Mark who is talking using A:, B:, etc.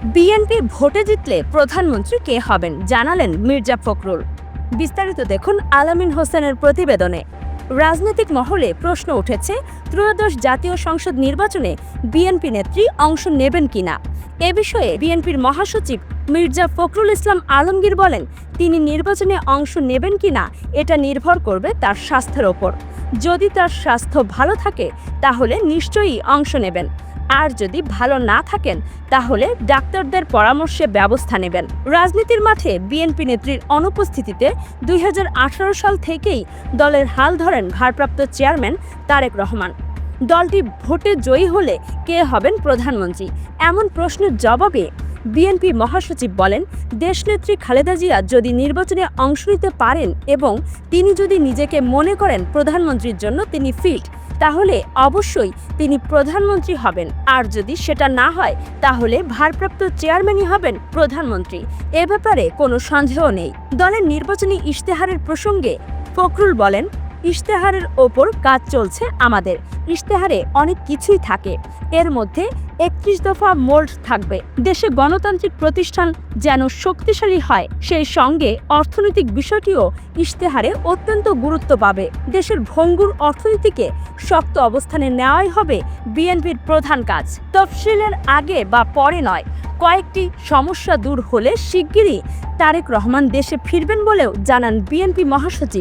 A: BNP ভোটে জিতলে প্রধানমন্ত্রী কে হবেন জানালেন মির্জা ফখরুল। বিস্তারিত দেখুন আলামিন হোসেনের প্রতিবেদনে। রাজনৈতিক মহলে প্রশ্ন উঠেছে, ত্রয়োদশ জাতীয় সংসদ নির্বাচনে বিএনপি নেত্রী অংশ নেবেন কিনা। এ বিষয়ে বিএনপির মহাসচিব মির্জা ফখরুল ইসলাম আলমগীর বলেন, তিনি নির্বাচনে অংশ নেবেন কিনা এটা নির্ভর করবে তার স্বাস্থ্যের ওপর। যদি তার স্বাস্থ্য ভালো থাকে তাহলে নিশ্চয়ই অংশ নেবেন, আর যদি ভালো না থাকেন তাহলে ডাক্তারদের পরামর্শে ব্যবস্থা নেবেন। রাজনীতির মাঠে বিএনপি নেত্রীর অনুপস্থিতিতে 2018 সাল থেকেই দলের হাল ধরেন ভারপ্রাপ্ত চেয়ারম্যান তারেক রহমান। দলটি ভোটে জয়ী হলে কে হবেন প্রধানমন্ত্রী, এমন প্রশ্নের জবাবে বিএনপি মহাসচিব বলেন, দেশনেত্রী খালেদা জিয়া যদি নির্বাচনে অংশ নিতে পারেন এবং তিনি যদি নিজেকে মনে করেন প্রধানমন্ত্রীর জন্য তিনি ফিট, তাহলে অবশ্যই তিনি প্রধানমন্ত্রী হবেন। আর যদি সেটা না হয় তাহলে ভারপ্রাপ্ত চেয়ারম্যানই হবেন প্রধানমন্ত্রী। এ ব্যাপারে কোনো সন্দেহ নেই। দলের নির্বাচনী ইশতেহারের প্রসঙ্গে ফখরুল বলেন, ইশতেহারের ওপর কাজ চলছে আমাদের। ইশতেহারে অনেক কিছুই থাকে, এর মধ্যে 31 দফা মোল্ড থাকবে। দেশে গণতান্ত্রিক প্রতিষ্ঠান যেন শক্তিশালী হয়, সেই সঙ্গে অর্থনৈতিক বিষয়টিও ইশতেহারে অত্যন্ত গুরুত্ব পাবে। দেশের ভঙ্গুর অর্থনীতিকে শক্ত অবস্থানে নেওয়াই হবে বিএনপির প্রধান কাজ। তফসিলের আগে বা পরে নয়, কয়েকটি সমস্যা দূর হলে শিগগিরই তারেক রহমান দেশে ফিরবেন বলেও জানান বিএনপি মহাসচিব।